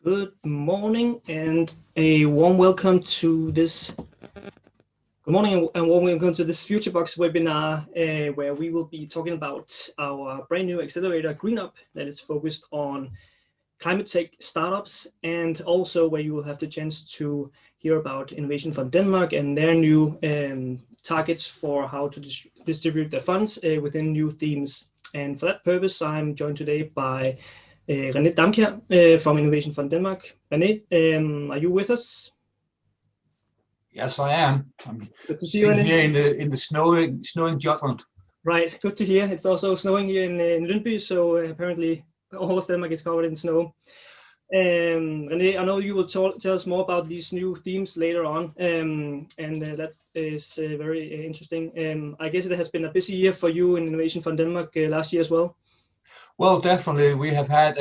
Good morning and a warm welcome to this. Good morning and warm welcome to this FutureBox webinar, where we will be talking about our brand new accelerator GreenUP that is focused on climate tech startups, and also where you will have the chance to hear about Innovation Fund Denmark and their new targets for how to distribute their funds within new themes. And for that purpose, I'm joined today by René Damkjær from Innovation Fund Denmark. René, are you with us? Yes, I am. I'm good to see you, here in the snowing Jutland. Right, good to hear. It's also snowing here in Lyngby, so apparently all of Denmark is covered in snow. René, I know you will tell us more about these new themes later on, and that is very interesting. I guess it has been a busy year for you in Innovation Fund Denmark last year as well. Well, definitely. We have had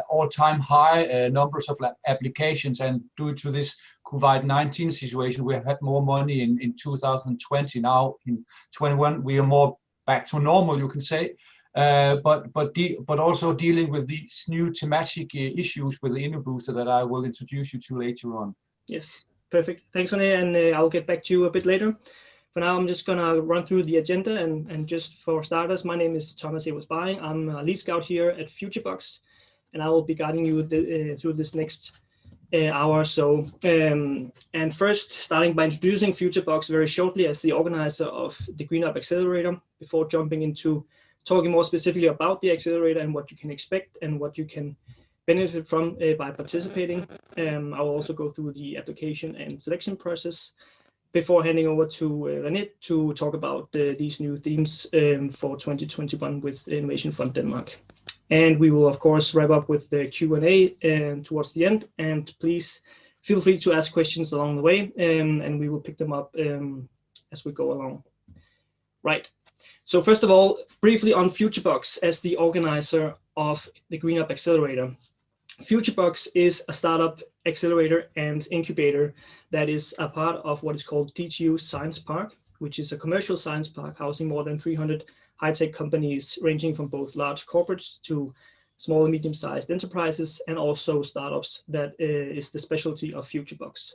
all-time high numbers of applications, and due to this COVID-19 situation, we have had more money in 2020. Now in 21, we are more back to normal, you can say. But also dealing with these new thematic issues with the InnoBooster that I will introduce you to later on. Yes, perfect. Thanks, René, and I'll get back to you a bit later. For now, I'm just gonna run through the agenda, and just for starters, my name is Thomas Eversberg. I'm a lead scout here at FutureBox, and I will be guiding you through this next hour or so. And first, starting by introducing FutureBox very shortly as the organizer of the GreenUP Accelerator, before jumping into talking more specifically about the accelerator and what you can expect and what you can benefit from by participating. I will also go through the application and selection process before handing over to René to talk about these new themes for 2021 with Innovation Fund Denmark. And we will, of course, wrap up with the Q&A towards the end. And please feel free to ask questions along the way, and we will pick them up as we go along. Right. So first of all, briefly on FutureBox as the organizer of the GreenUP Accelerator. FutureBox is a startup accelerator and incubator that is a part of what is called DTU Science Park, which is a commercial science park housing more than 300 high-tech companies ranging from both large corporates to small and medium-sized enterprises, and also startups. That is the specialty of FutureBox.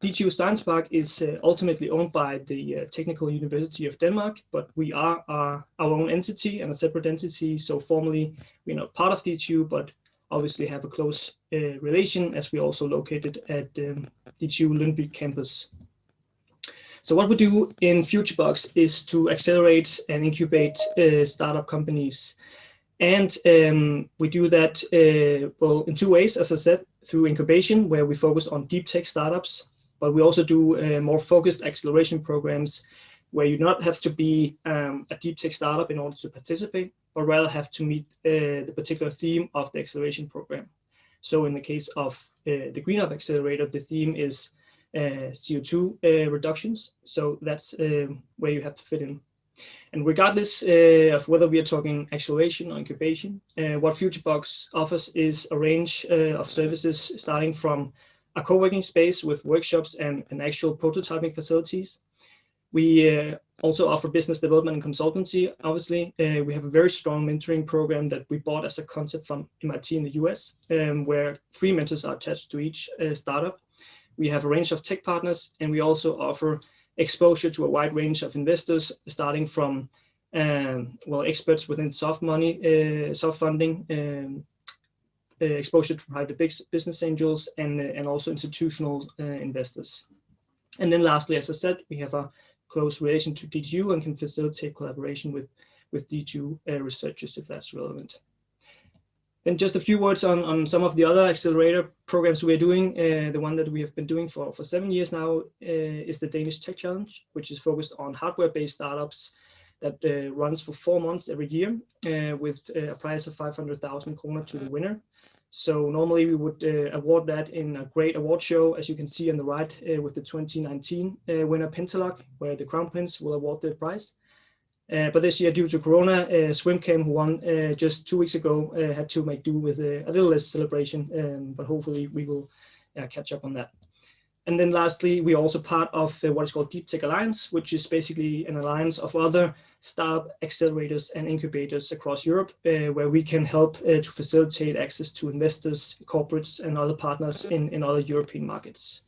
DTU Science Park is ultimately owned by the Technical University of Denmark, but we are our own entity and a separate entity. So formally, we're not part of DTU, but obviously have a close relation, as we also located at DTU Lyngby campus. So what we do in FutureBox is to accelerate and incubate startup companies. And we do that well in two ways, as I said, through incubation, where we focus on deep tech startups, but we also do more focused acceleration programs where you not have to be a deep tech startup in order to participate, but rather have to meet the particular theme of the acceleration program. So in the case of the GreenUP Accelerator, the theme is CO2 reductions. So that's where you have to fit in. And regardless of whether we are talking acceleration or incubation, what FutureBox offers is a range of services, starting from a co-working space with workshops and actual prototyping facilities. We also offer business development and consultancy. Obviously, we have a very strong mentoring program that we bought as a concept from MIT in the US, where 3 mentors are attached to each startup. We have a range of tech partners, and we also offer exposure to a wide range of investors, starting from well, experts within soft money, soft funding, exposure to private business angels, and also institutional investors. And then lastly, as I said, we have a close relation to DTU and can facilitate collaboration with DTU researchers if that's relevant. Then just a few words on some of the other accelerator programs we are doing. The one that we have been doing for 7 years now is the Danish Tech Challenge, which is focused on hardware-based startups that runs for 4 months every year with a prize of 500,000 kroner to the winner. So normally we would award that in a great award show, as you can see on the right, with the 2019 winner Pentalog, where the Crown Prince will award the prize. But this year, due to Corona, SwimCam, who won just 2 weeks ago, had to make do with a little less celebration, but hopefully we will catch up on that. And then lastly, we're also part of what is called Deep Tech Alliance, which is basically an alliance of other startup accelerators and incubators across Europe, where we can help to facilitate access to investors, corporates, and other partners in other European markets.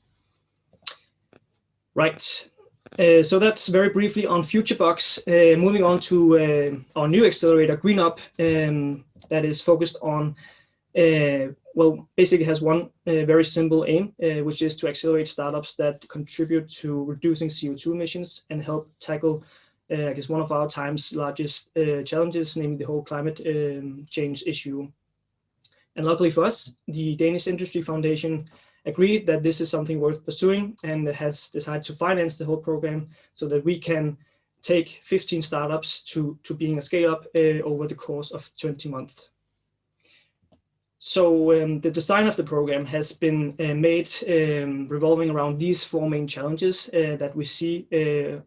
Right. So that's very briefly on FutureBox. Moving on to our new accelerator, GreenUP, that is focused on well, basically has one very simple aim, which is to accelerate startups that contribute to reducing CO2 emissions and help tackle, I guess, one of our time's largest challenges, namely the whole climate change issue. And luckily for us, the Danish Industry Foundation agreed that this is something worth pursuing and has decided to finance the whole program so that we can take 15 startups to being a scale-up over the course of 20 months. So the design of the program has been made revolving around these four main challenges that we see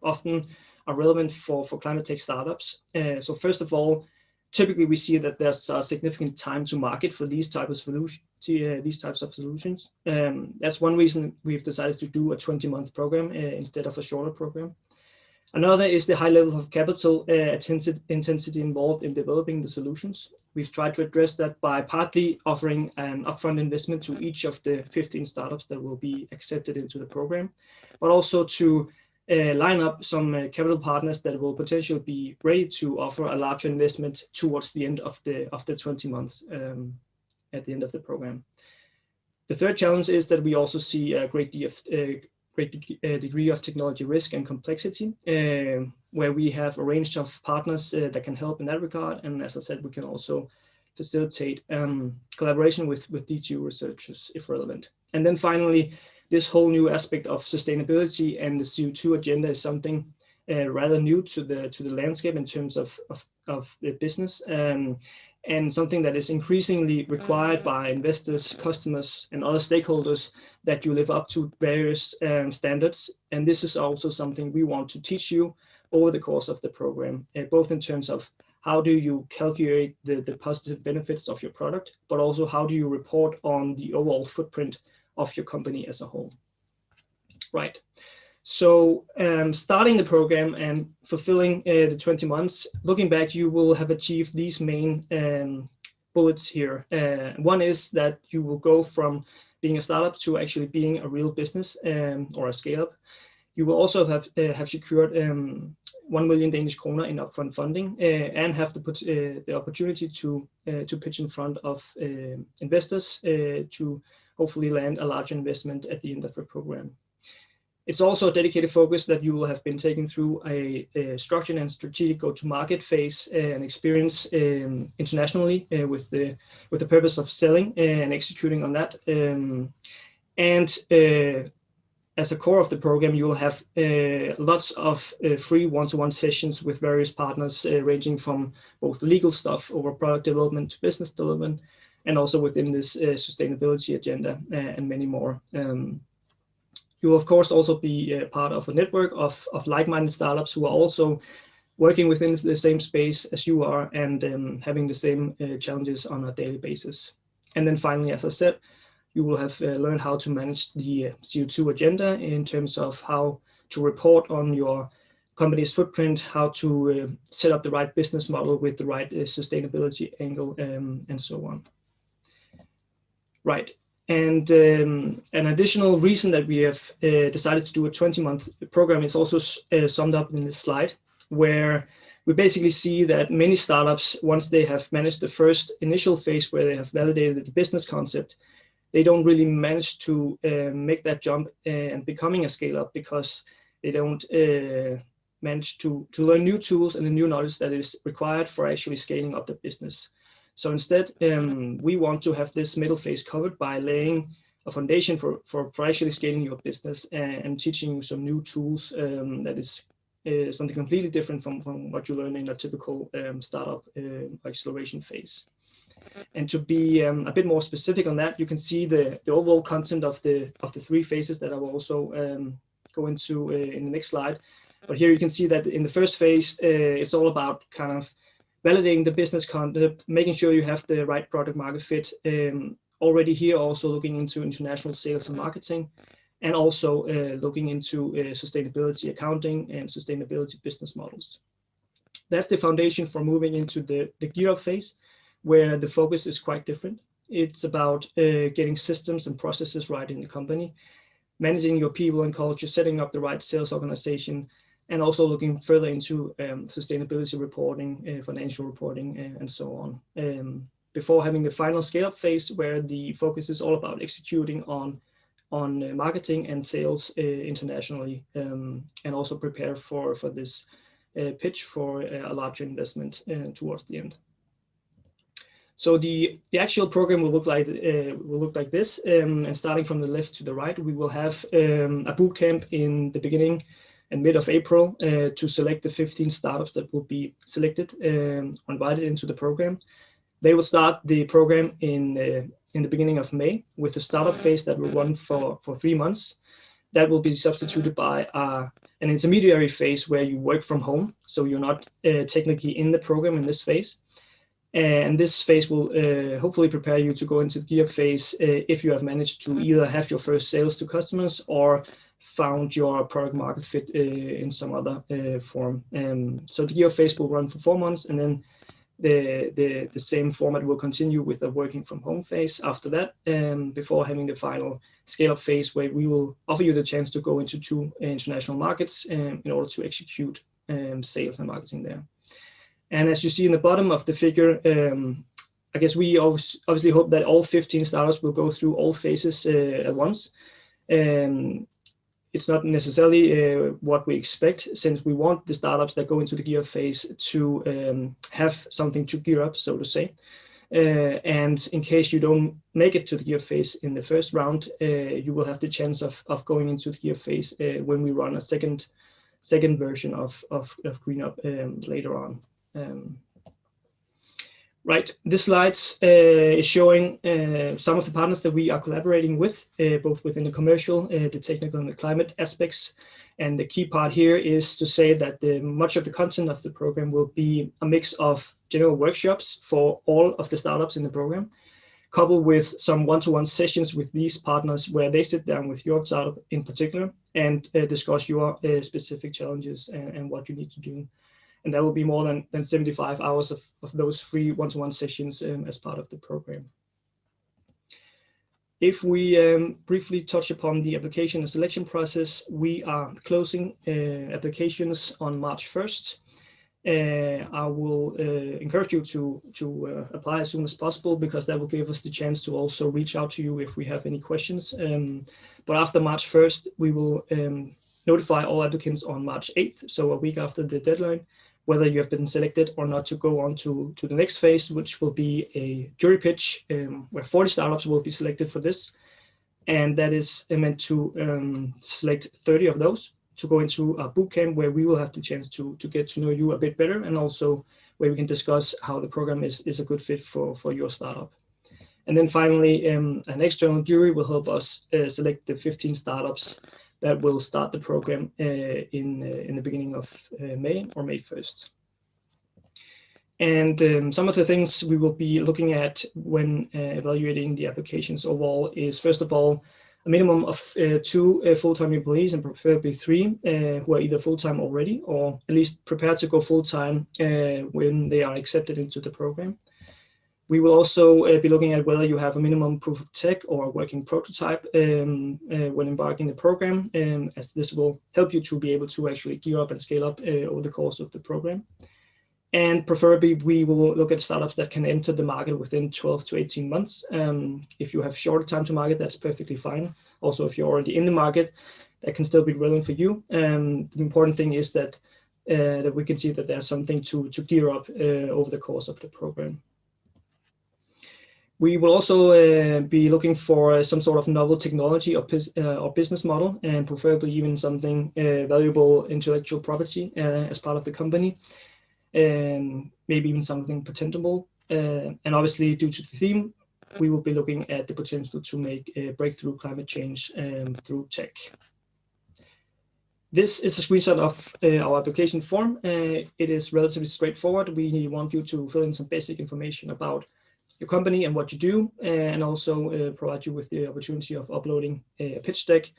often are relevant for climate tech startups. So first of all, typically we see that there's a significant time to market for these types of solutions. That's one reason we've decided to do a 20-month program instead of a shorter program. Another is the high level of capital intensity involved in developing the solutions. We've tried to address that by partly offering an upfront investment to each of the 15 startups that will be accepted into the program, but also to line up some capital partners that will potentially be ready to offer a larger investment towards the end of the 20 months at the end of the program. The third challenge is that we also see a great degree of technology risk and complexity, where we have a range of partners that can help in that regard. And as I said, we can also facilitate collaboration with DTU researchers if relevant. And then finally, this whole new aspect of sustainability and the CO2 agenda is something rather new to the landscape in terms of the business, and something that is increasingly required by investors, customers, and other stakeholders, that you live up to various standards. And this is also something we want to teach you over the course of the program, both in terms of how do you calculate the positive benefits of your product, but also how do you report on the overall footprint of your company as a whole. Right. So starting the program and fulfilling the 20 months, looking back, you will have achieved these main bullets here. One is that you will go from being a startup to actually being a real business or a scale-up. You will also have secured 1 million Danish kroner in upfront funding and have the opportunity to pitch in front of investors to hopefully land a large investment at the end of the program. It's also a dedicated focus that you will have been taken through a structured and strategic go-to-market phase and experience internationally with the purpose of selling and executing on that. As a core of the program, you will have lots of free one-to-one sessions with various partners, ranging from both legal stuff over product development to business development, and also within this sustainability agenda and many more. You will, of course, also be part of a network of like-minded startups who are also working within the same space as you are and having the same challenges on a daily basis. And then finally, as I said, you will have learned how to manage the CO2 agenda in terms of how to report on your company's footprint, how to set up the right business model with the right sustainability angle, and so on. Right. And an additional reason that we have decided to do a 20-month program is also summed up in this slide, where we basically see that many startups, once they have managed the first initial phase where they have validated the business concept, they don't really manage to make that jump and becoming a scale-up because they don't manage to learn new tools and the new knowledge that is required for actually scaling up the business. So instead, we want to have this middle phase covered by laying a foundation for actually scaling your business and teaching you some new tools that is something completely different from what you learn in a typical startup acceleration phase. And to be a bit more specific on that, you can see the overall content of the three phases that I will also go into in the next slide. But here you can see that in the first phase, it's all about kind of validating the business concept, making sure you have the right product market fit. Already here, also looking into international sales and marketing. and also looking into sustainability accounting and sustainability business models. That's the foundation for moving into the GreenUP phase, where the focus is quite different. It's about getting systems and processes right in the company, managing your people and culture, setting up the right sales organization, and also looking further into sustainability reporting, financial reporting, and so on. Before having the final scale-up phase, where the focus is all about executing on marketing and sales internationally, and also prepare for this pitch for a larger investment towards the end. So the actual program will look like this, and starting from the left to the right, we will have a boot camp in the beginning and mid of April to select the 15 startups that will be selected or invited into the program. They will start the program in the beginning of May with the startup phase that will run for 3 months. That will be substituted by an intermediary phase where you work from home, so you're not technically in the program in this phase. And this phase will hopefully prepare you to go into the GreenUP phase if you have managed to either have your first sales to customers or found your product market fit in some other form. So the GreenUP phase will run for 4 months, and then the same format will continue with the working from home phase after that, before having the final scale-up phase where we will offer you the chance to go into 2 international markets in order to execute sales and marketing there. And as you see in the bottom of the figure, I guess we obviously hope that all 15 startups will go through all phases at once. It's not necessarily what we expect, since we want the startups that go into the GreenUP phase to have something to gear up, so to say. And in case you don't make it to the GreenUP phase in the first round, you will have the chance of going into the GreenUP phase when we run a second version of GreenUP later on. Right, this slide is showing some of the partners that we are collaborating with, both within the commercial, the technical, and the climate aspects. And the key part here is to say that much of the content of the program will be a mix of general workshops for all of the startups in the program, coupled with some one-to-one sessions with these partners where they sit down with your startup in particular and discuss your specific challenges and what you need to do. And that will be more than 75 hours of those free one-to-one sessions as part of the program. If we briefly touch upon the application and selection process, we are closing applications on March 1st. I will encourage you to apply as soon as possible, because that will give us the chance to also reach out to you if we have any questions. But after March 1st, we will notify all applicants on March 8th, so a week after the deadline, whether you have been selected or not to go on to the next phase, which will be a jury pitch where 40 startups will be selected for this. And that is meant to select 30 of those to go into a bootcamp where we will have the chance to get to know you a bit better, and also where we can discuss how the program is a good fit for your startup. And then finally, an external jury will help us select the 15 startups that will start the program in the beginning of May or May 1st. And some of the things we will be looking at when evaluating the applications overall is, first of all, a minimum of 2 full-time employees, and preferably 3 who are either full-time already or at least prepared to go full-time when they are accepted into the program. We will also be looking at whether you have a minimum proof of tech or a working prototype when embarking the program, as this will help you to be able to actually gear up and scale up over the course of the program. And preferably, we will look at startups that can enter the market within 12 to 18 months. If you have shorter time to market, that's perfectly fine. Also, if you're already in the market, that can still be relevant for you. The important thing is that we can see that there's something to gear up over the course of the program. We will also be looking for some sort of novel technology or business model, and preferably even something valuable intellectual property as part of the company, and maybe even something patentable. And obviously, due to the theme, we will be looking at the potential to make a breakthrough climate change through tech. This is a screenshot of our application form. It is relatively straightforward. We want you to fill in some basic information about your company and what you do, and also provide you with the opportunity of uploading a pitch deck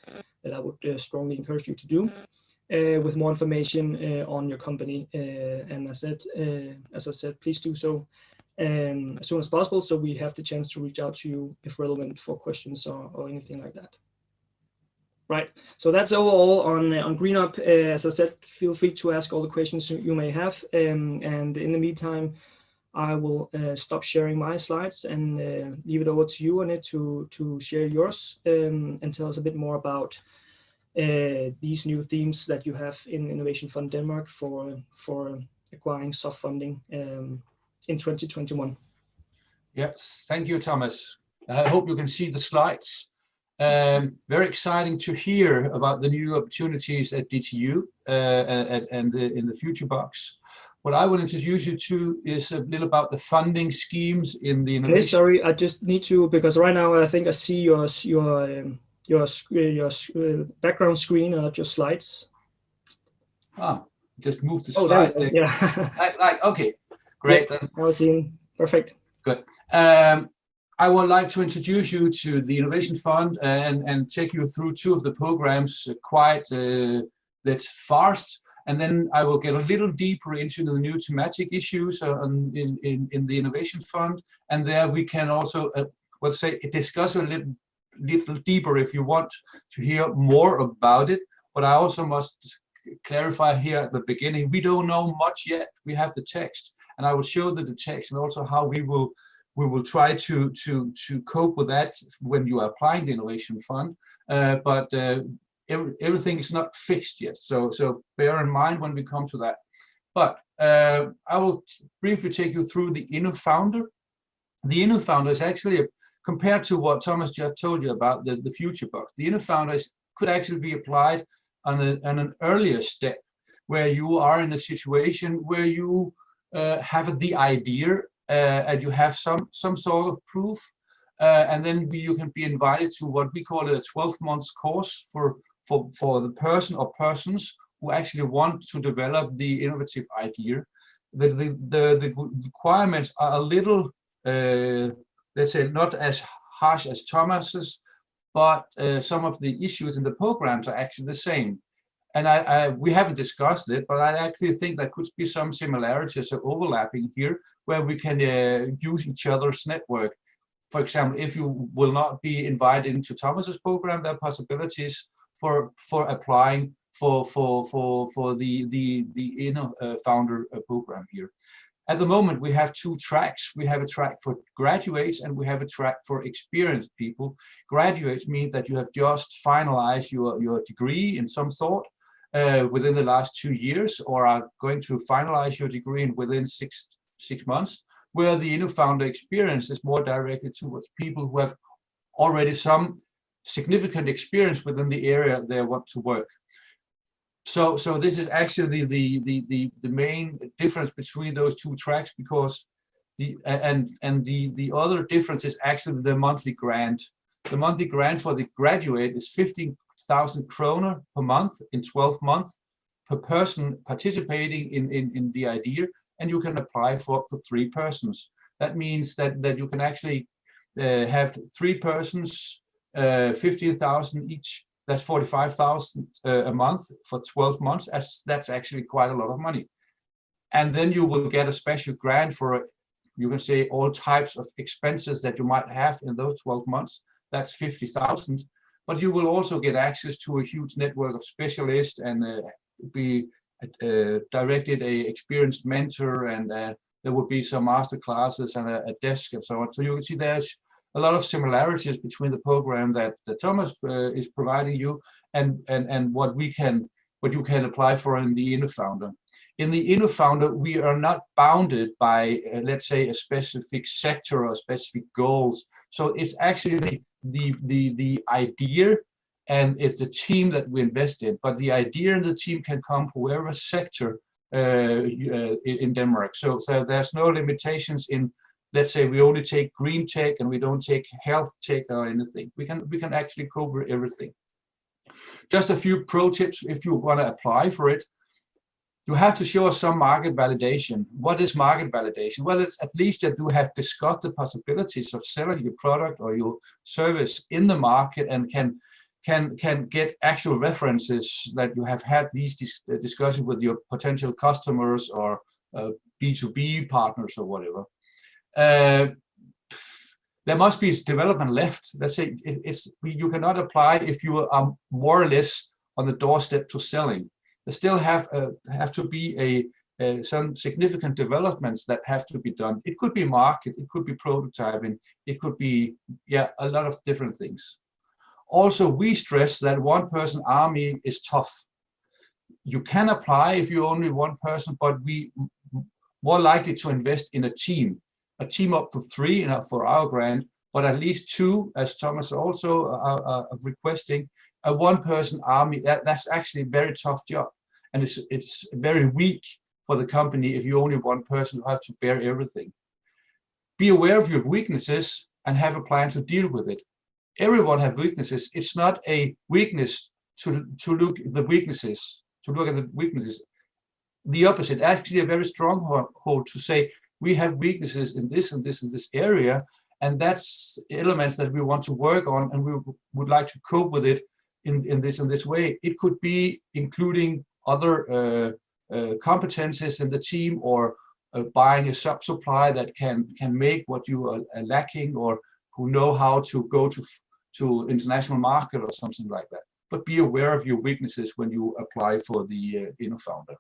that I would strongly encourage you to do. With more information on your company, and as I said, please do so as soon as possible, so we have the chance to reach out to you if relevant for questions or anything like that. Right, so that's overall on GreenUP. As I said, feel free to ask all the questions you may have, and in the meantime, I will stop sharing my slides and leave it over to you, Annette, to share yours and tell us a bit more about these new themes that you have in Innovation Fund Denmark for acquiring soft funding in 2021. Yes, thank you, Thomas. I hope you can see the slides. Very exciting to hear about the new opportunities at DTU and in the Future Box. What I will introduce you to is a little about the funding schemes in the innovation. Okay, sorry, I just need to, because right now I think I see your background screen, not your slides. Ah, just move the slide. slide. There yeah. Okay, great. Yes, now seeing perfect. Good. I would like to introduce you to the Innovation Fund and take you through two of the programs quite fast. And then I will get a little deeper into the new thematic issues in the Innovation Fund. And there we can also, let's say, discuss a little deeper if you want to hear more about it. But I also must clarify here at the beginning, we don't know much yet. We have the text, and I will show the text and also how we will try to cope with that when you are applying the Innovation Fund. Everything is not fixed yet, so bear in mind when we come to that. But I will briefly take you through the InnoFounder. The InnoFounder is actually, compared to what Thomas just told you about the Future Box, the InnoFounder could actually be applied on an earlier step, where you are in a situation where you have the idea and you have some sort of proof, and then you can be invited to what we call a 12-month course for the person or persons who actually want to develop the innovative idea. The requirements are a little, let's say, not as harsh as Thomas's, but some of the issues in the programs are actually the same. And we haven't discussed it, but I actually think there could be some similarities or overlapping here, where we can use each other's network. For example, if you will not be invited into Thomas's program, there are possibilities for applying for the InnoFounder program here. At the moment, we have two tracks. We have a track for graduates and we have a track for experienced people. Graduates mean that you have just finalized your degree in some sort within the last 2 years, or are going to finalize your degree within six months, where the InnoFounder experience is more directed towards people who have already some significant experience within the area they want to work. So this is actually the main difference between those two tracks, because the other difference is actually the monthly grant. The monthly grant for the graduate is 15,000 kroner per month in 12 months per person participating in the idea, and you can apply for up to 3 persons. That means that you can actually have 3 persons, 15,000 each. That's 45,000 a month for 12 months. That's actually quite a lot of money. And then you will get a special grant for, you can say, all types of expenses that you might have in those 12 months. That's 50,000. But you will also get access to a huge network of specialists and be directed a experienced mentor, and there will be some master classes and a desk and so on. So you can see there's a lot of similarities between the program that Thomas is providing you and what you can apply for in the InnoFounder. In the InnoFounder, we are not bounded by, let's say, a specific sector or specific goals. So it's actually the idea, and it's the team that we invest in. But the idea and the team can come from wherever sector in Denmark. So there's no limitations in, let's say, we only take green tech and we don't take health tech or anything. We can actually cover everything. Just a few pro tips if you want to apply for it. You have to show us some market validation. What is market validation? Well, it's at least that you have discussed the possibilities of selling your product or your service in the market and can can get actual references that you have had these discussions with your potential customers or B2B partners or whatever. There must be development left. Let's say you cannot apply if you are more or less on the doorstep to selling. There still have to be some significant developments that have to be done. It could be market, it could be prototyping, it could be a lot of different things. Also, we stress that one-person army is tough. You can apply if you're only one person, but we more likely to invest in a team up to 3 for our grant, but at least 2, as Thomas also are requesting. A one-person army, that's actually a very tough job, and it's very weak for the company if you're only one person who have to bear everything. Be aware of your weaknesses and have a plan to deal with it. Everyone have weaknesses. It's not a weakness to look at the weaknesses. The opposite, actually a very strong hold to say we have weaknesses in this and this and this area, and that's elements that we want to work on, and we would like to cope with it in this way. It could be including other competences in the team, or buying a sub-supply that can make what you are lacking, or who know how to go to international market or something like that. But be aware of your weaknesses when you apply for the InnoFounder.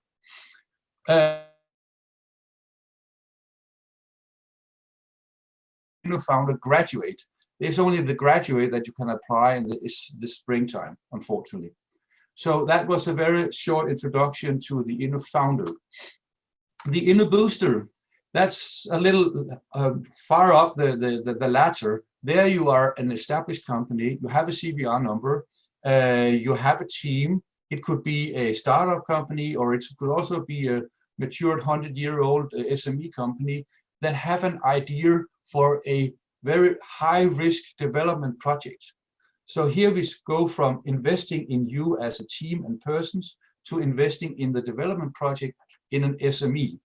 InnoFounder graduate. There's only the graduate that you can apply in the springtime, unfortunately. So that was a very short introduction to the InnoFounder. The InnoBooster, that's a little far up the ladder. There you are an established company, you have a CVR number, you have a team. It could be a startup company, or it could also be a matured 100-year-old SME company that have an idea for a very high-risk development project. So here we go from investing in you as a team and persons to investing in the development project in an SME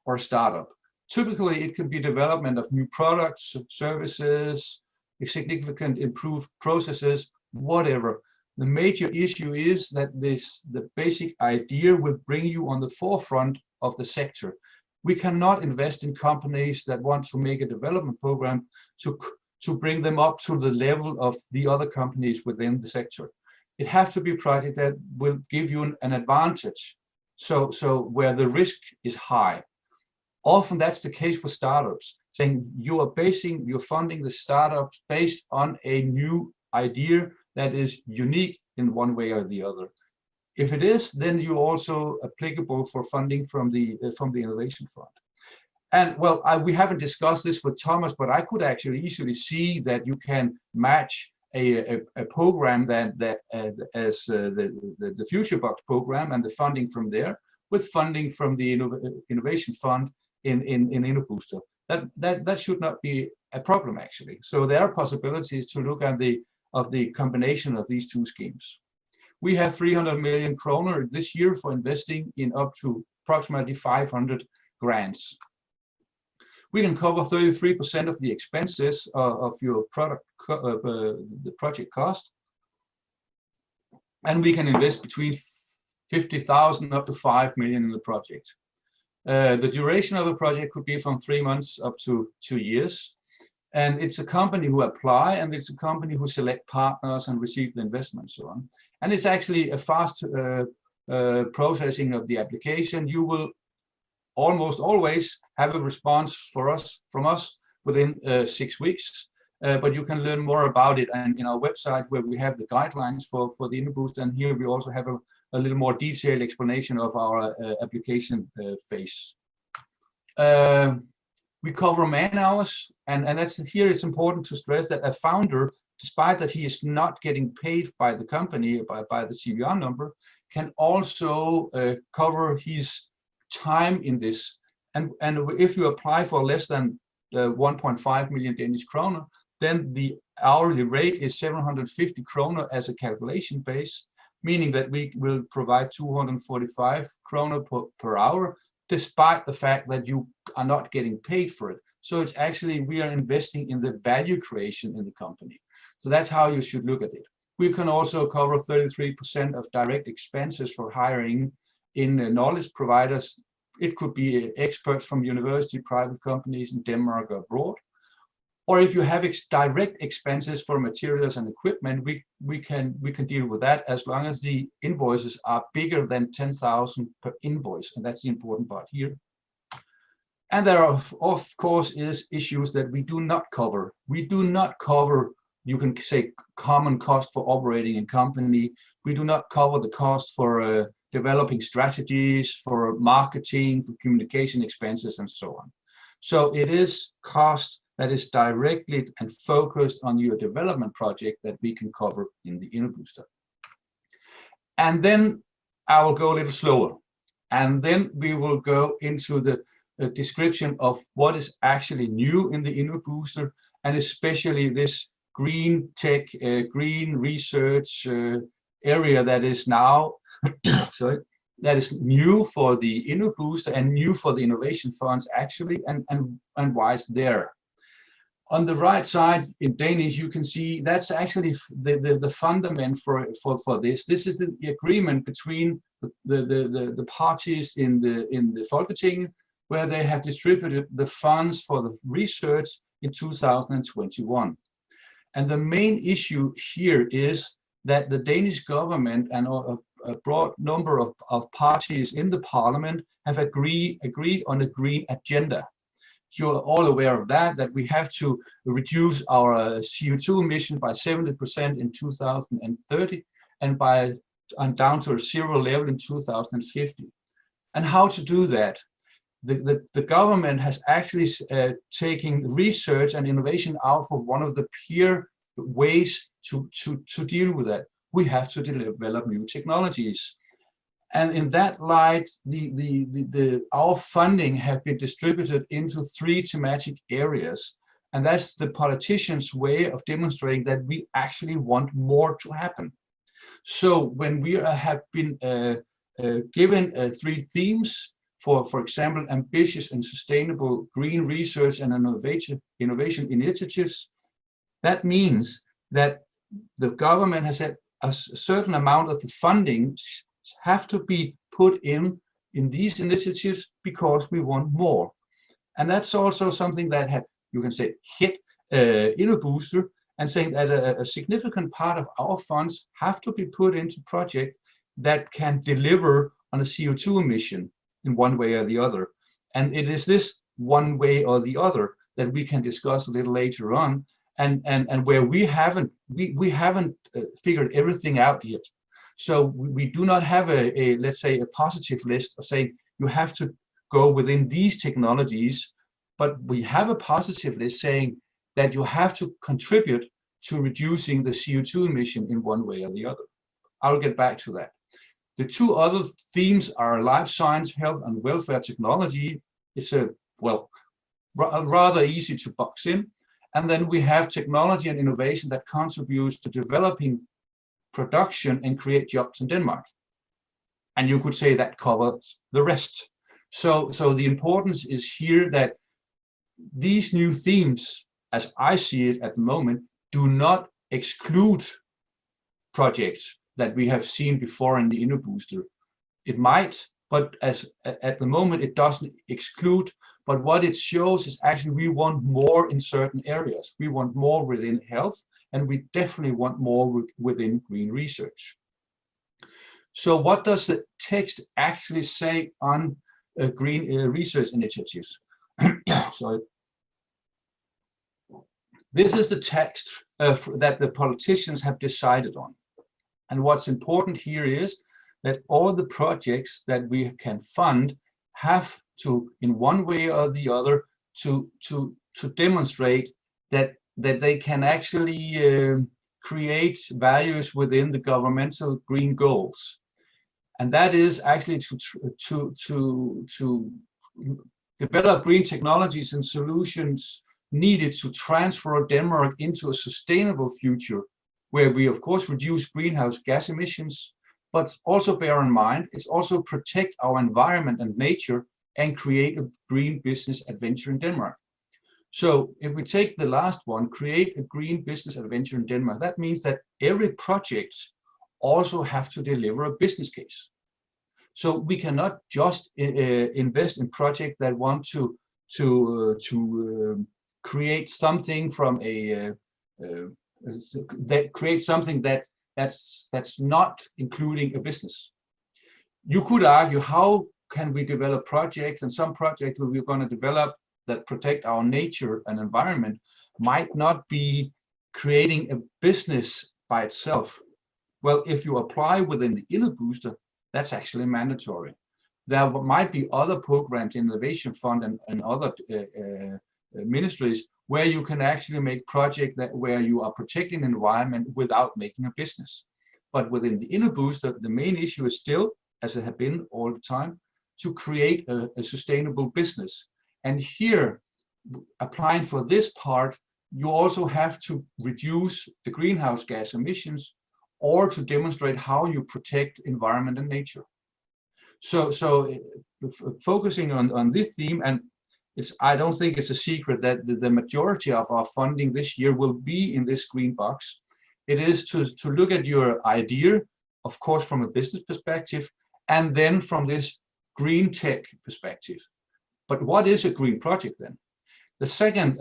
or startup. Typically, it can be development of new products, services, significant improved processes, whatever. The major issue is that the basic idea will bring you on the forefront of the sector. We cannot invest in companies that want to make a development program to bring them up to the level of the other companies within the sector. It has to be a project that will give you an advantage, so where the risk is high. Often that's the case with startups, saying you're funding the startups based on a new idea that is unique in one way or the other. If it is, then you're also applicable for funding from the Innovation Fund. And well, we haven't discussed this with Thomas, but I could actually easily see that you can match a program as the FutureBox program and the funding from there with funding from the Innovation Fund in InnoBooster. That should not be a problem, actually. So there are possibilities to look at the combination of these two schemes. We have 300 million kroner this year for investing in up to approximately 500 grants. We can cover 33% of the expenses of your the project cost, and we can invest between 50,000 up to 5 million in the project. The duration of the project could be from 3 months up to 2 years, and it's a company who apply, and it's a company who select partners and receive the investment, so on. And it's actually a fast processing of the application. You will almost always have a response from us within 6 weeks, but you can learn more about it in our website, where we have the guidelines for the InnoBoost, and here we also have a little more detailed explanation of our application phase. We cover man hours, and here it's important to stress that a founder, despite that he is not getting paid by the company, by the CVR number, can also cover his time in this. And if you apply for less than 1.5 million Danish kroner, then the hourly rate is 750 kroner as a calculation base, meaning that we will provide 245 kroner per hour, despite the fact that you are not getting paid for it. So it's actually, we are investing in the value creation in the company. So that's how you should look at it. We can also cover 33% of direct expenses for hiring in knowledge providers. It could be experts from university, private companies in Denmark or abroad. Or if you have direct expenses for materials and equipment, we can deal with that as long as the invoices are bigger than 10,000 per invoice, and that's the important part here. And there are, of course, issues that we do not cover. We do not cover, you can say, common cost for operating a company. We do not cover the cost for developing strategies, for marketing, for communication expenses, and so on. So it is cost that is directly and focused on your development project that we can cover in the InnoBooster. And then I will go a little slower. And then we will go into the description of what is actually new in the InnoBooster, and especially this green tech, green research area that is now, sorry, that is new for the InnoBooster and new for the innovation funds actually, and why it's there. On the right side in Danish, you can see that's actually the fundament for this. This is the agreement between the parties in the Folketing, where they have distributed the funds for the research in 2021. And the main issue here is that the Danish government and a broad number of parties in the parliament have agreed on a green agenda. You're all aware of that we have to reduce our CO2 emission by 70% in 2030 and down to a zero level in 2050. And how to do that? The government has actually taken research and innovation out for one of the peer ways to deal with that. We have to develop new technologies. And in that light, our funding have been distributed into 3 thematic areas. And that's the politicians' way of demonstrating that we actually want more to happen. So when we have been given 3 themes for example, ambitious and sustainable green research and innovation initiatives, that means that the government has said a certain amount of the funding have to be put in these initiatives because we want more. And that's also something that have, you can say, hit InnoBooster, and saying that a significant part of our funds have to be put into projects that can deliver on a CO2 emission in one way or the other. And it is this one way or the other that we can discuss a little later on, and where we haven't figured everything out yet. So we do not have a let's say a positive list of saying you have to go within these technologies, but we have a positive list saying that you have to contribute to reducing the CO2 emission in one way or the other. I'll get back to that. The 2 other themes are life science, health and welfare technology. It's rather easy to box in. And then we have technology and innovation that contributes to developing production and create jobs in Denmark. And you could say that covers the rest. So the importance is here that these new themes, as I see it at the moment, do not exclude projects that we have seen before in the InnoBooster. It might, but at the moment it doesn't exclude. But what it shows is actually we want more in certain areas. We want more within health, and we definitely want more within green research. So what does the text actually say on green research initiatives? Sorry. This is the text that the politicians have decided on. And what's important here is that all the projects that we can fund have to, in one way or the other, to demonstrate that they can actually create values within the governmental green goals. And that is actually to develop green technologies and solutions needed to transfer Denmark into a sustainable future, where we of course reduce greenhouse gas emissions, but also bear in mind it's also protect our environment and nature and create a green business adventure in Denmark. So if we take the last one, create a green business adventure in Denmark, that means that every project also have to deliver a business case. So we cannot just invest in projects that want to create something from that create something that's not including a business. You could argue, how can we develop projects, and some projects that we're going to develop that protect our nature and environment might not be creating a business by itself. Well, if you apply within the Innovation Booster, that's actually mandatory. There might be other programs, Innovation Fund and other ministries, where you can actually make projects where you are protecting the environment without making a business. But within the Innovation Booster, the main issue is still, as it has been all the time, to create a sustainable business. And here, applying for this part, you also have to reduce the greenhouse gas emissions or to demonstrate how you protect environment and nature. So focusing on this theme, and I don't think it's a secret that the majority of our funding this year will be in this green box. It is to look at your idea, of course, from a business perspective, and then from this green tech perspective. But what is a green project then? The second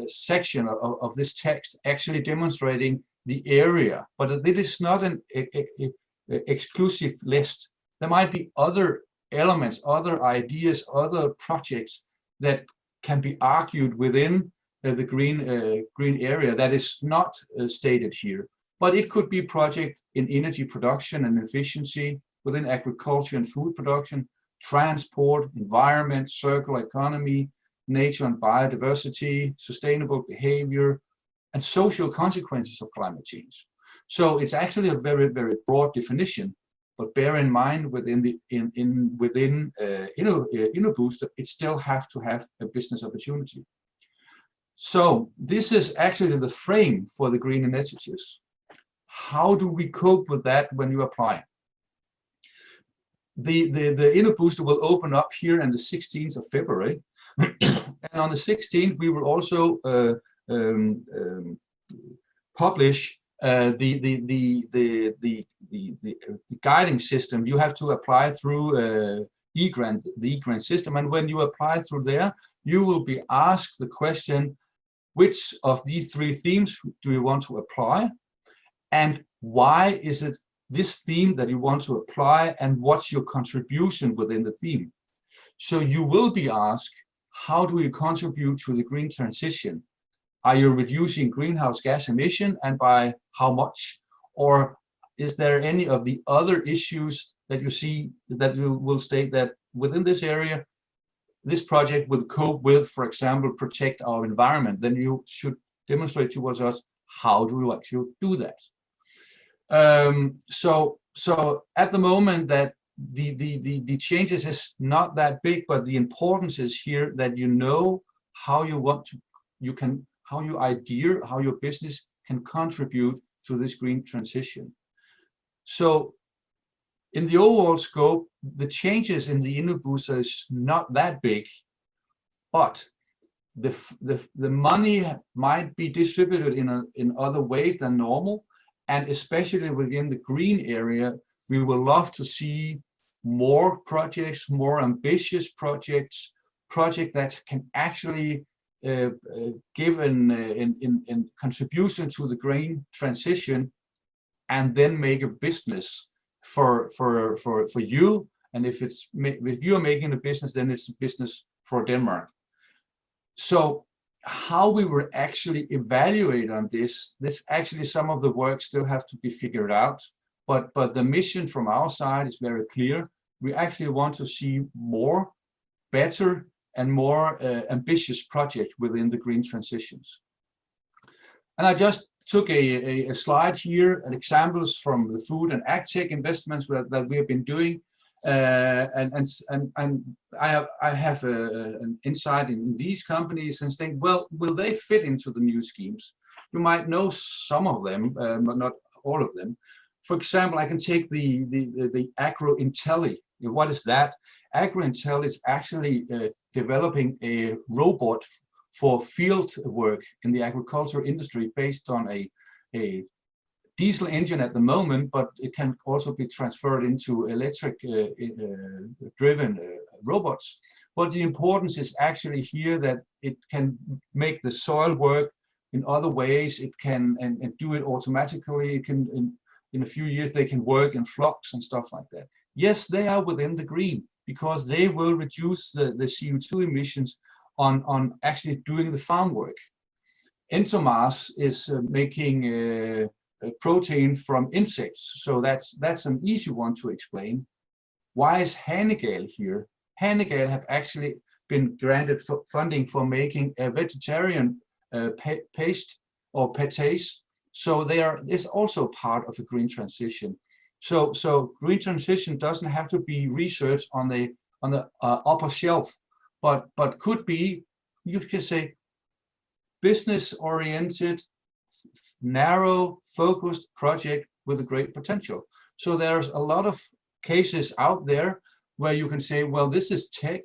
section of this text actually demonstrating the area, but it is not an exclusive list. There might be other elements, other ideas, other projects that can be argued within the green area that is not stated here. But it could be project in energy production and efficiency, within agriculture and food production, transport, environment, circular economy, nature and biodiversity, sustainable behavior, and social consequences of climate change. So it's actually a very, very broad definition, but bear in mind within the Innovation Booster, it still have to have a business opportunity. So this is actually the frame for the green initiatives. How do we cope with that when you apply? The Innovation Booster will open up here on the 16th of February. And on the 16th, we will also publish the guiding system. You have to apply through eGrant, the eGrant system. And when you apply through there, you will be asked the question, which of these three themes do you want to apply? And why is it this theme that you want to apply, and what's your contribution within the theme? So you will be asked, how do you contribute to the green transition? Are you reducing greenhouse gas emission, and by how much? Or is there any of the other issues that you see that you will state that within this area, this project will cope with, for example, protect our environment? Then you should demonstrate towards us, how do you actually do that? So at the moment that the changes is not that big, but the importance is here that you know how you want to, how your business can contribute to this green transition. So in the overall scope, the changes in the Innovation Booster is not that big, but the money might be distributed in other ways than normal. And especially within the green area, we would love to see more projects, more ambitious projects that can actually give in contribution to the green transition, and then make a business for you. And if you're making a business, then it's a business for Denmark. So how we will actually evaluate on this actually, some of the work still have to be figured out, but the mission from our side is very clear. We actually want to see more, better, and more ambitious projects within the green transitions. And I just took a slide here, and examples from the food and ag tech investments that we have been doing. And I have an insight in these companies and think, well, will they fit into the new schemes? You might know some of them, but not all of them. For example, I can take the AgroIntelli. What is that? AgroIntelli is actually developing a robot for field work in the agriculture industry based on a diesel engine at the moment, but it can also be transferred into electric driven robots. But the importance is actually here that it can make the soil work in other ways. It can and do it automatically. It can in a few years they can work in flocks and stuff like that. Yes, they are within the green because they will reduce the CO2 emissions on actually doing the farm work. Entomars is making protein from insects, so that's an easy one to explain. Why is Hanegale here? Hanegale have actually been granted funding for making a vegetarian paste or pâtés, so it's also part of a green transition. So green transition doesn't have to be researched on the upper shelf, but could be, you could say, business oriented, narrow focused project with a great potential. So there's a lot of cases out there where you can say, well, this is tech,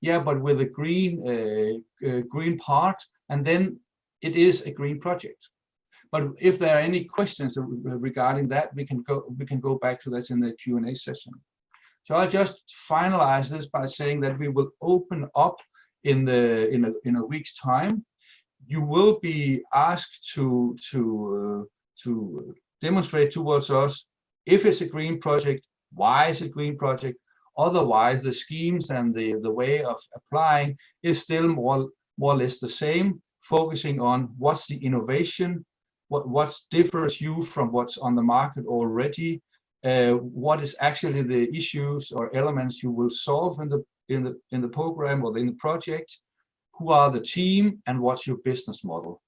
yeah, but with a green part, and then it is a green project. But if there are any questions regarding that, we can go back to that in the Q&A session. So I'll just finalize this by saying that we will open up in a week's time. You will be asked to demonstrate towards us if it's a green project, why is it a green project. Otherwise, the schemes and the way of applying is still more or less the same, focusing on what's the innovation, what differs you from what's on the market already, what is actually the issues or elements you will solve in the program or in the project, who are the team, and what's your business model.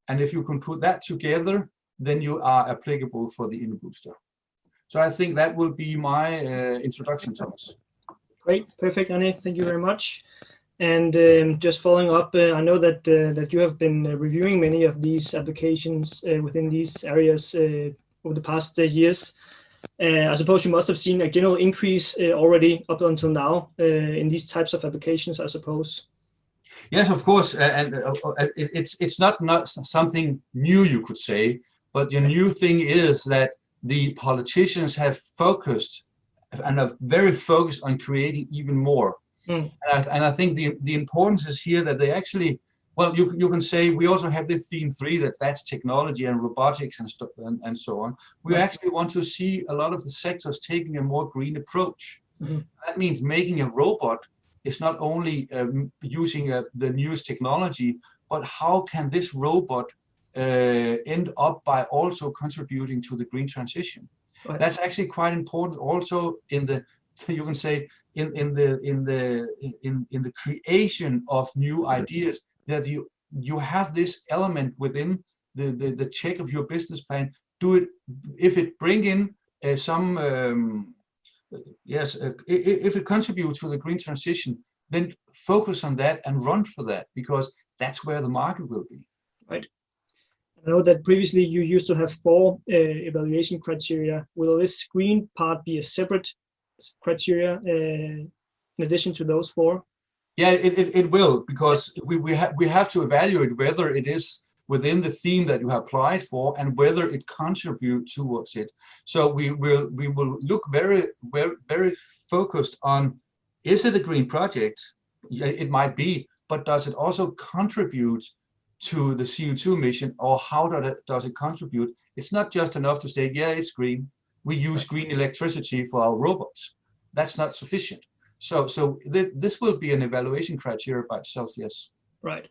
And if you can put that together, then you are applicable for the InnoBooster. So I think that will be my introduction, Thomas. Great, perfect, Anne. Thank you very much. And just following up, I know that that you have been reviewing many of these applications within these areas over the past years. I suppose you must have seen a general increase already up until now in these types of applications, I suppose. Yes, of course, and it's not something new, you could say, but the new thing is that the politicians have focused and are very focused on creating even more. And I think the importance is here that they actually, well, you can say we also have the theme 3, that's technology and robotics and stuff and so on. We actually want to see a lot of the sectors taking a more green approach. That means making a robot is not only using the newest technology, but how can this robot end up by also contributing to the green transition? Right. That's actually quite important also in the, you can say, in the creation of new ideas, that you have this element within the check of your business plan. Do it if it bring in some if it contributes to the green transition, then focus on that and run for that, because that's where the market will be. Right. I know that previously you used to have 4 evaluation criteria. Will this green part be a separate criteria in addition to those 4? Yeah, it will, because we have to evaluate whether it is within the theme that you have applied for and whether it contributes towards it. So we will look very focused on, is it a green project? It might be, but does it also contribute to the CO2 emission, or how does it contribute? It's not just enough to say, yeah, it's green. We use green electricity for our robots. That's not sufficient. So this will be an evaluation criteria by itself, yes. Right,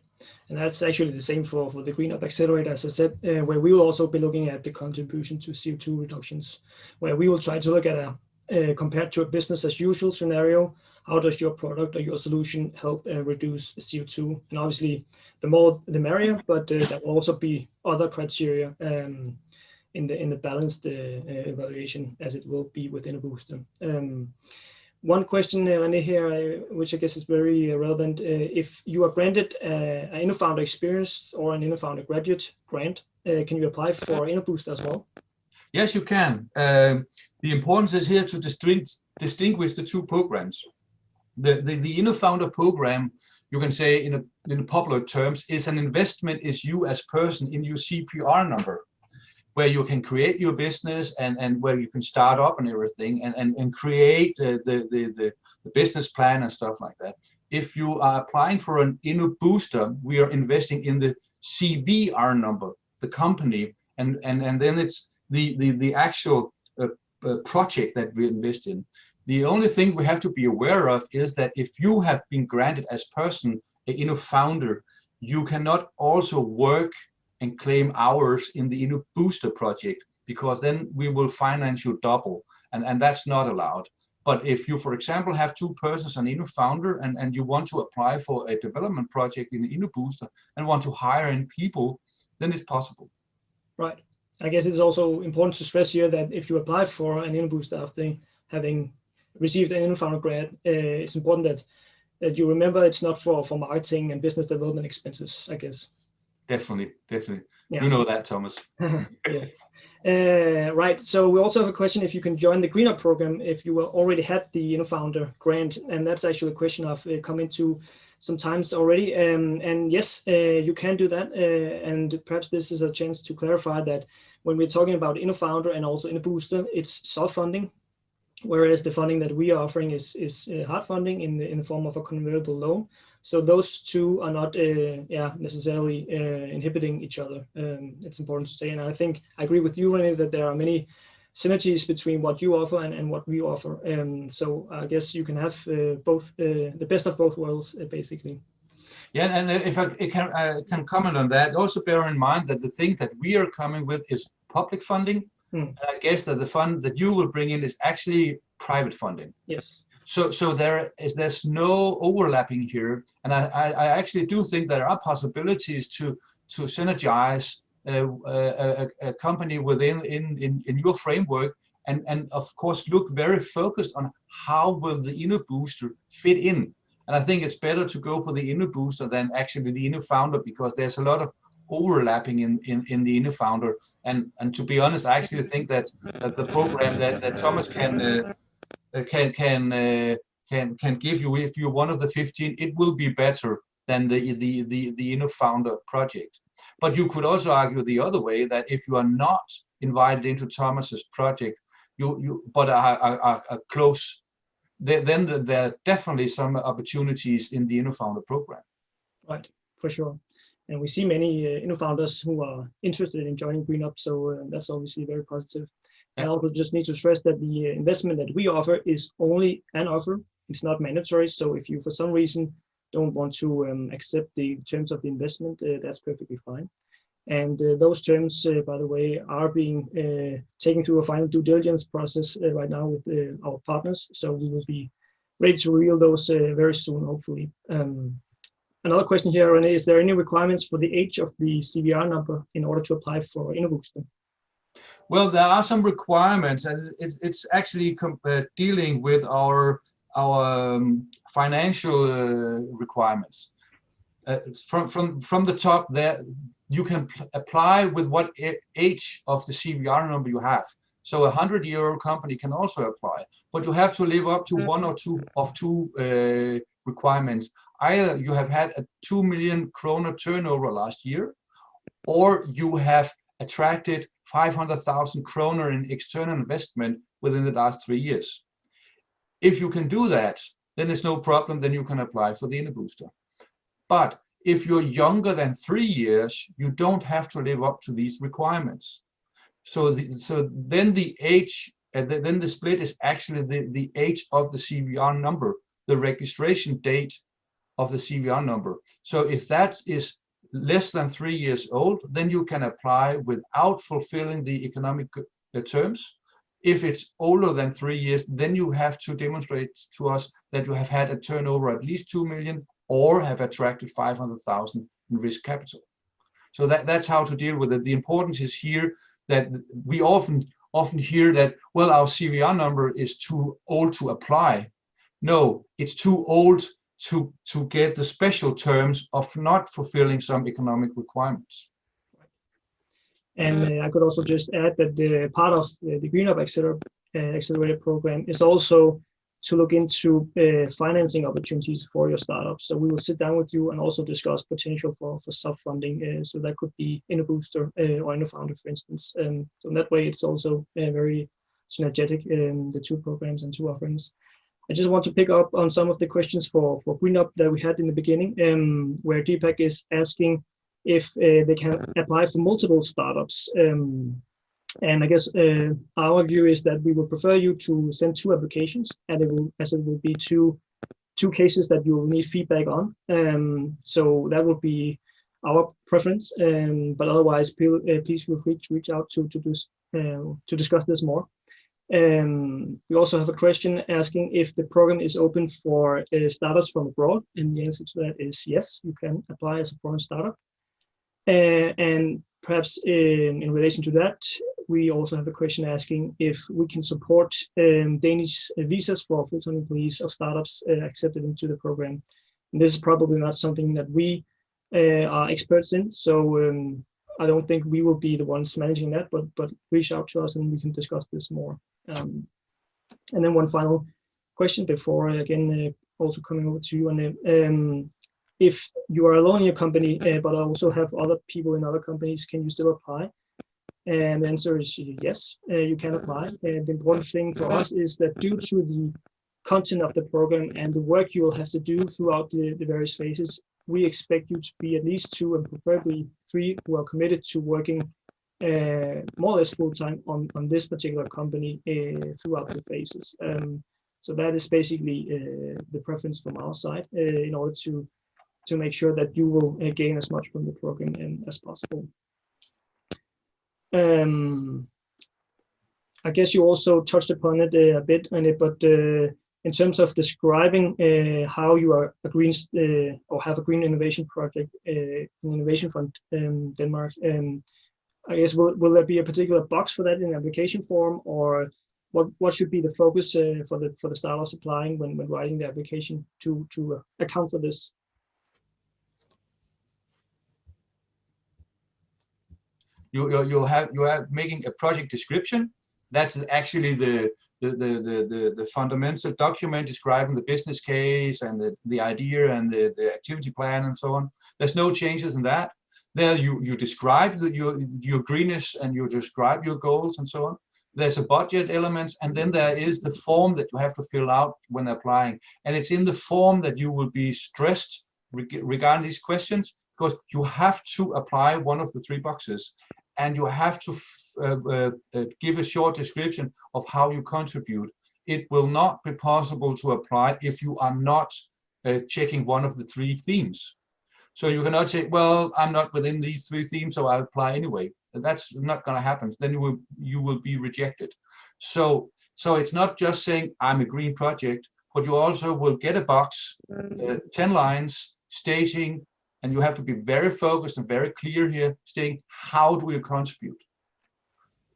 and that's actually the same for the GreenUP Accelerator, as I said, where we will also be looking at the contribution to CO2 reductions, where we will try to look at compared to a business as usual scenario, how does your product or your solution help reduce CO2? And obviously, the more the merrier, but there will also be other criteria in the balanced evaluation, as it will be within a booster. One question, René, here, which I guess is very relevant. If you are granted an InnoFounder Experience or an InnoFounder Graduate grant, can you apply for InnoBoost as well? Yes, you can. The importance is here to distinguish the 2 programs. The InnoFounder program you can say in popular terms, is an investment is you as person in your CPR number, where you can create your business and where you can start up and everything and create the business plan and stuff like that. If you are applying for an GreenUP booster, we are investing in the CVR number, the company, and then it's the actual project that we invest in. The only thing we have to be aware of is that if you have been granted as person a GreenUP founder, you cannot also work and claim hours in the GreenUP booster project, because then we will finance you double, and that's not allowed. But if you, for example, have two persons an GreenUP founder and you want to apply for a development project in the GreenUP booster and want to hire in people, then it's possible. Right. I guess it's also important to stress here that if you apply for an GreenUP booster after having received an GreenUP founder grant, it's important that you remember it's not for marketing and business development expenses, I guess. Definitely. Yeah. You know that, Thomas. Yes. Right. So we also have a question if you can join the GreenUP program if you already had the GreenUP founder grant, and that's actually a question I've come into sometimes already. And yes, you can do that. And perhaps this is a chance to clarify that when we're talking about GreenUP founder and also GreenUP booster, it's self-funding, whereas the funding that we are offering is hard funding in the form of a convertible loan. So those two are not necessarily inhibiting each other. It's important to say, and I think I agree with you, René, that there are many synergies between what you offer and what we offer. So I guess you can have both, the best of both worlds, basically. Yeah, and if I can comment on that, also bear in mind that the thing that we are coming with is public funding. And I guess that the fund that you will bring in is actually private funding. Yes. So there's no overlapping here, and I actually do think there are possibilities to synergize a company within in your framework, and of course look very focused on how will the GreenUP booster fit in. And I think it's better to go for the GreenUP booster than actually the GreenUP founder, because there's a lot of overlapping in the GreenUP founder. And to be honest, I actually think that the program that Thomas can give you, if you're one of the 15, it will be better than the GreenUP founder project. But you could also argue the other way, that if you are not invited into Thomas's project, but are close, then there are definitely some opportunities in the GreenUP founder program. Right, for sure. And we see many GreenUP founders who are interested in joining GreenUP, so that's obviously very positive. I also just need to stress that the investment that we offer is only an offer. It's not mandatory. So if you, for some reason, don't want to accept the terms of the investment, that's perfectly fine. And those terms, by the way, are being taken through a final due diligence process right now with our partners. So we will be ready to reveal those very soon, hopefully. Another question here, René, is there any requirements for the age of the CVR number in order to apply for GreenUP booster? Well, there are some requirements, and it's actually dealing with our financial requirements. From the top there, you can apply with what age of the CVR number you have. So a 100-year-old company can also apply, but you have to live up to one or two requirements. Either you have had a 2 million kroner turnover last year, or you have attracted 500,000 kroner in external investment within the last 3 years. If you can do that, then it's no problem, then you can apply for the GreenUP booster. But if you're younger than 3 years, you don't have to live up to these requirements. So then the age, then the split is actually the age of the CVR number, the registration date of the CVR number. So if that is less than 3 years old, then you can apply without fulfilling the economic terms. If it's older than 3 years, then you have to demonstrate to us that you have had a turnover at least 2 million or have attracted 500,000 in risk capital. So that's how to deal with it. The importance is here that we often hear that, well, our CVR number is too old to apply. No, it's too old to get the special terms of not fulfilling some economic requirements. And I could also just add that the part of the GreenUP Accelerator program is also to look into financing opportunities for your startup. So we will sit down with you and also discuss potential for self-funding. So that could be in a booster or in a founder, for instance. So in that way, it's also very synergetic, the two programs and two offerings. I just want to pick up on some of the questions for GreenUP that we had in the beginning, where Deepak is asking if they can apply for multiple startups. And I guess our view is that we would prefer you to send 2 applications, and it will be two cases that you will need feedback on. So that would be our preference. But otherwise, please feel free to reach out to discuss this more. We also have a question asking if the program is open for startups from abroad, and the answer to that is yes, you can apply as a foreign startup. And perhaps in relation to that, we also have a question asking if we can support Danish visas for full-time employees of startups accepted into the program. And this is probably not something that we are experts in, so I don't think we will be the ones managing that, but reach out to us and we can discuss this more. And then one final question before, again, also coming over to you, and if you are alone in your company, but also have other people in other companies, can you still apply? And the answer is yes, you can apply. And the important thing for us is that due to the content of the program and the work you will have to do throughout the various phases, we expect you to be at least 2 and preferably 3 who are committed to working more or less full-time on this particular company throughout the phases. So that is basically the preference from our side in order to make sure that you will gain as much from the program as possible. I guess you also touched upon it a bit, but in terms of describing how you are a green or have a green innovation project, an innovation fund in Denmark, I guess will there be a particular box for that in the application form, or what should be the focus for the startups applying when writing the application to account for this? You are making a project description. That's actually the fundamental document describing the business case and the idea and the activity plan and so on. There's no changes in that. There you describe your greenness and you describe your goals and so on. There's a budget element, and then there is the form that you have to fill out when applying. And it's in the form that you will be stressed regarding these questions, because you have to apply one of the 3 boxes, and you have to give a short description of how you contribute. It will not be possible to apply if you are not checking one of the 3 themes. So you cannot say, well, I'm not within these 3 themes, so I apply anyway. That's not going to happen. Then you will be rejected. So it's not just saying I'm a green project, but you also will get a box, 10 lines stating, and you have to be very focused and very clear here, stating how do you contribute.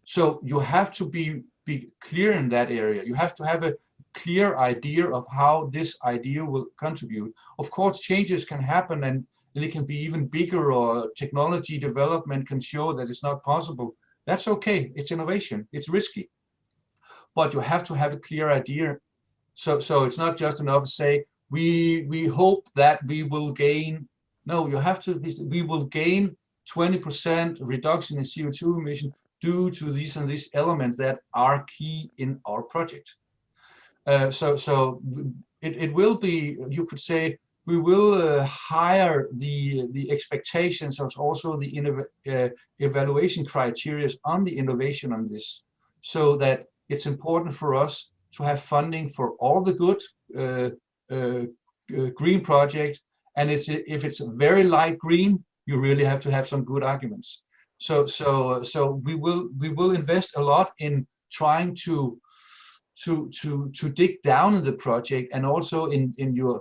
So you have to be clear in that area. You have to have a clear idea of how this idea will contribute. Of course, changes can happen, and it can be even bigger, or technology development can show that it's not possible. That's okay. It's innovation. It's risky. But you have to have a clear idea. So it's not just enough to say, we hope that we will gain. No, you have to, we will gain 20% reduction in CO2 emission due to these and these elements that are key in our project. So it will be, you could say, we will hire the expectations of also the evaluation criteria on the innovation on this, so that it's important for us to have funding for all the good green projects. And if it's very light green, you really have to have some good arguments. So we will invest a lot in trying to dig down in the project, and also in your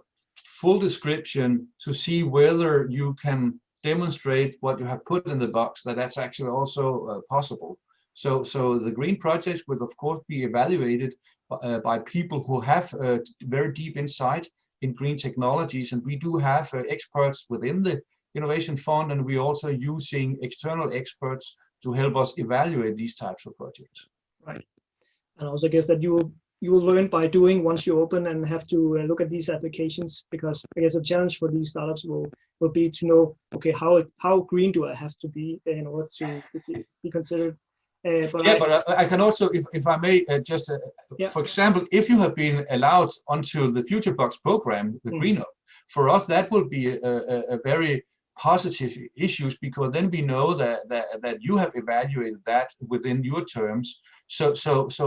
full description, to see whether you can demonstrate what you have put in the box, that's actually also possible. So the green projects will of course be evaluated by people who have very deep insight in green technologies, and we do have experts within the Innovation Fund, and we're also using external experts to help us evaluate these types of projects. Right. And also, I guess that you will you will learn by doing once you open and have to look at these applications, because I guess a challenge for these startups will be to know, okay, how green do I have to be in order to be considered. But I can also, if I may, for example, if you have been allowed onto the FutureBox program, the GreenUP, for us that will be a very positive issues, because then we know that you have evaluated that within your terms. So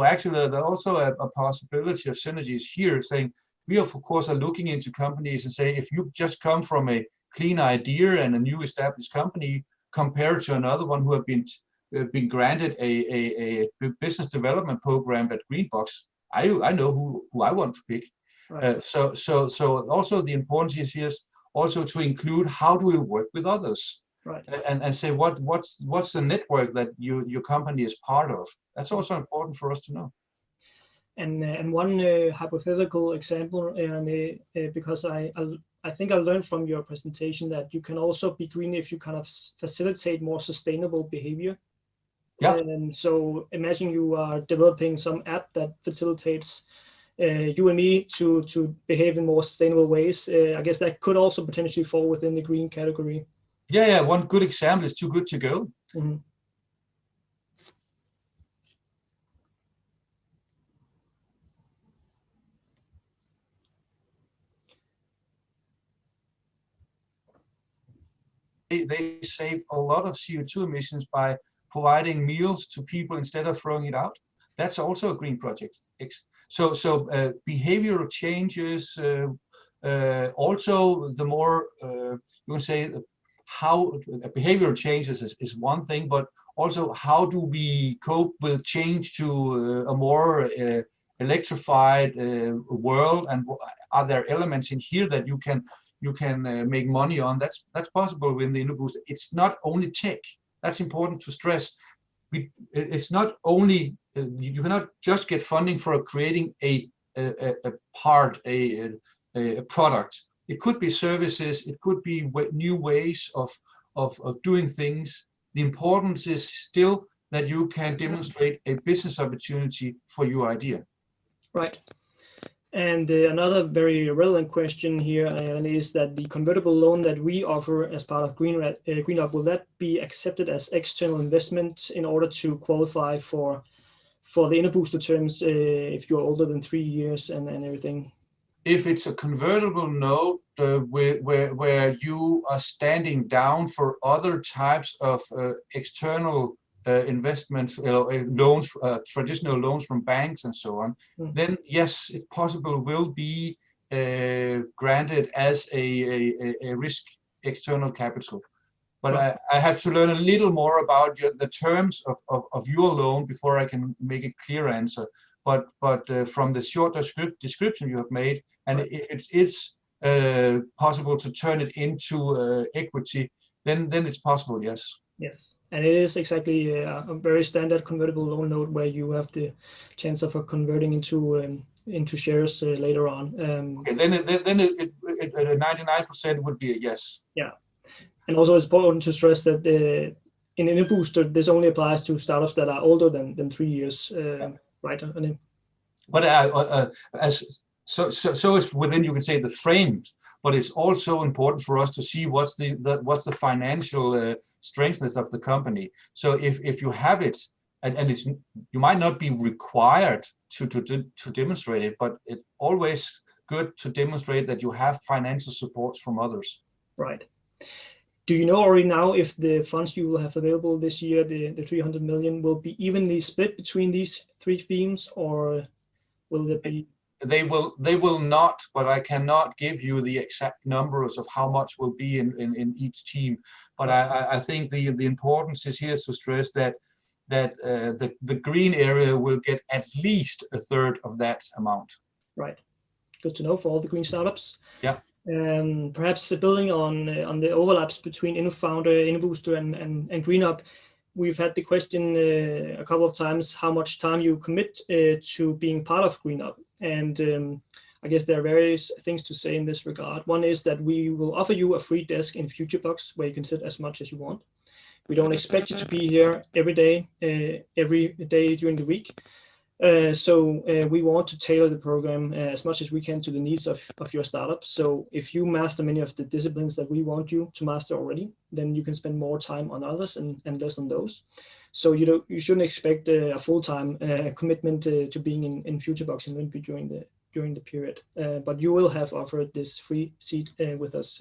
actually, there's also a possibility of synergies here, saying we of course are looking into companies and say, if you just come from a clean idea and a new established company compared to another one who have been granted a business development program at Greenbox, I know who I want to pick. Right. So also the importance is here also to include how do we work with others, right? And say what's the network that your company is part of. That's also important for us to know. And one hypothetical example, because I think I learned from your presentation that you can also be green if you kind of facilitate more sustainable behavior. Yeah. And so imagine you are developing some app that facilitates you and me to behave in more sustainable ways. I guess that could also potentially fall within the green category. Yeah. One good example is Too Good To Go. Mm-hmm. They save a lot of CO2 emissions by providing meals to people instead of throwing it out. That's also a green project. So behavioral changes, also the more you can say how behavioral changes is one thing, but also how do we cope with change to a more electrified world, and are there elements in here that you can make money on? That's possible with the InnoBoost. It's not only tech. That's important to stress. It's not only you cannot just get funding for creating a product. It could be services. It could be new ways of doing things. The importance is still that you can demonstrate a business opportunity for your idea. Right. And another very relevant question here is that the convertible loan that we offer as part of GreenUP, will that be accepted as external investment in order to qualify for the InnoBooster terms if you're older than 3 years and everything? If it's a convertible note where you are standing down for other types of external investments, loans, traditional loans from banks and so on, then yes, it possible will be granted as a risk external capital. But I have to learn a little more about the terms of your loan before I can make a clear answer. But from the short description you have made, and if it's possible to turn it into equity, then it's possible, yes. Yes, and it is exactly a very standard convertible loan note where you have the chance of converting into shares later on. Okay, then it 99% would be a yes. Yeah, and also it's important to stress that in InnoBooster this only applies to startups that are older than 3 years, right? But so it's within, you can say, the frames. But it's also important for us to see what's the financial strengthness of the company. So if you have it, and it's, you might not be required to demonstrate it, but it's always good to demonstrate that you have financial support from others. Right. Do you know already now if the funds you will have available this year, the 300 million, will be evenly split between these 3 themes, or will there be? They will not, but I cannot give you the exact numbers of how much will be in each team. But I think the importance is here to stress that the green area will get at least 1/3 of that amount. Right. Good to know for all the green startups. Yeah. Perhaps building on the overlaps between InnoFounder, InnoBooster, and GreenUP, we've had the question a couple of times how much time you commit to being part of GreenUP. And I guess there are various things to say in this regard. One is that we will offer you a free desk in FutureBox where you can sit as much as you want. We don't expect you to be here every day during the week. We want to tailor the program as much as we can to the needs of your startup. So if you master many of the disciplines that we want you to master already, then you can spend more time on others and less on those. So you shouldn't expect a full-time commitment to being in FutureBox and Lyngby during the period. But you will have offered this free seat with us.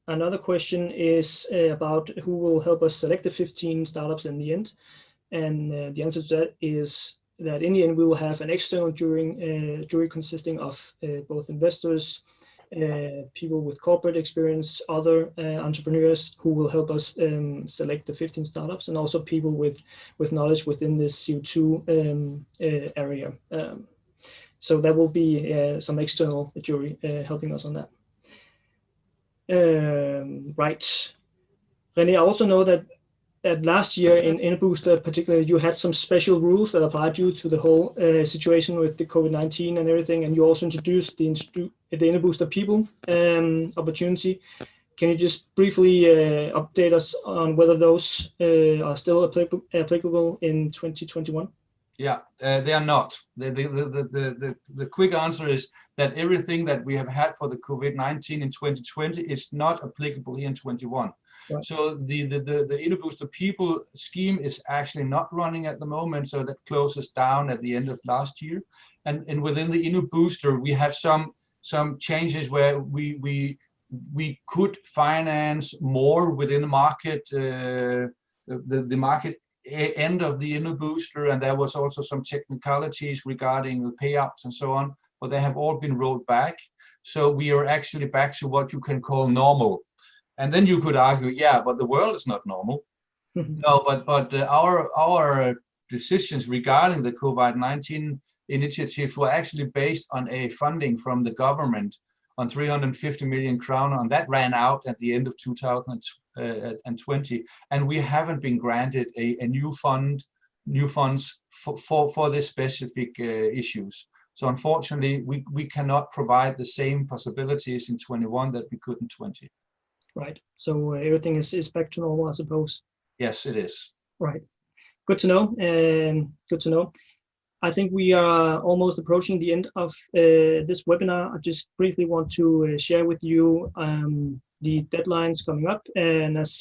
Another question is about who will help us select the 15 startups in the end. And the answer to that is that in the end, we will have an external jury consisting of both investors, people with corporate experience, other entrepreneurs who will help us select the 15 startups, and also people with knowledge within this CO2 area. So that will be some external jury helping us on that. Right. René, I also know that last year in InnoBooster, particularly, you had some special rules that applied due to the whole situation with the COVID-19 and everything, and you also introduced the InnoBooster People opportunity. Can you just briefly update us on whether those are still applicable in 2021? Yeah, they are not. The quick answer is that everything that we have had for the COVID-19 in 2020 is not applicable here in 21. Right. So the InnoBooster People scheme is actually not running at the moment, so that closes down at the end of last year. And within the InnoBooster, we have some changes where we could finance more within the market, the market end of the InnoBooster, and there was also some technicalities regarding the payouts and so on, but they have all been rolled back. So we are actually back to what you can call normal. And then you could argue, yeah, but the world is not normal. No, but our decisions regarding the COVID-19 initiative were actually based on a funding from the government on 350 million crown, and that ran out at the end of 2020, and we haven't been granted a new funds for this specific issues. So unfortunately, we cannot provide the same possibilities in 21 that we could in 20. Right. So everything is back to normal, I suppose. Yes, it is. Right. Good to know. Good to know. I think we are almost approaching the end of this webinar. I just briefly want to share with you the deadlines coming up. And as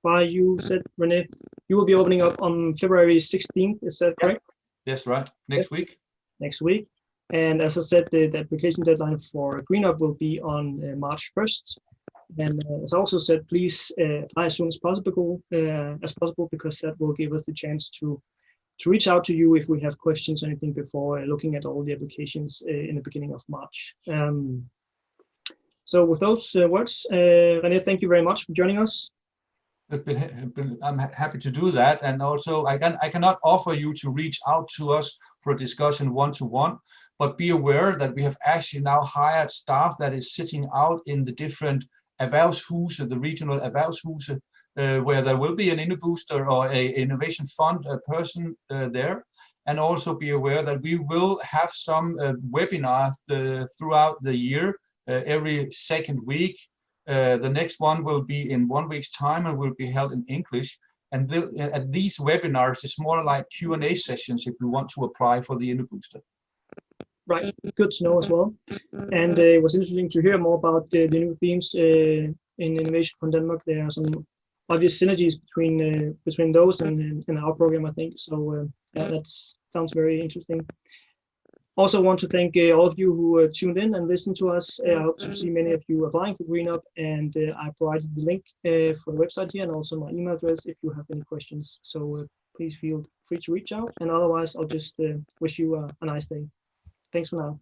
you said, René, you will be opening up on February 16th. Is that correct? Yes, right. Next week. Next week. And as I said, the application deadline for GreenUP will be on March 1st. And as I also said, please apply as soon as possible, because that will give us the chance to reach out to you if we have questions or anything before looking at all the applications in the beginning of March. So with those words, René, thank you very much for joining us. I'm happy to do that, and also I cannot offer you to reach out to us for a discussion one-to-one, but be aware that we have actually now hired staff that is sitting out in the different erhvervshuse, the regional erhvervshuse, where there will be an InnoBooster or a innovation fund person there. And also be aware that we will have some webinars throughout the year, every second week. The next one will be in 1 week's time and will be held in English. And at these webinars, it's more like Q&A sessions if you want to apply for the InnoBooster. Right, good to know as well. And it was interesting to hear more about the new themes in Innovation from Denmark. There are some obvious synergies between those and our program, I think. So yeah, that sounds very interesting. Also want to thank all of you who tuned in and listened to us. I hope to see many of you applying for GreenUP, and I provided the link for the website here and also my email address if you have any questions. So please feel free to reach out, and otherwise I'll just wish you a nice day. Thanks for now.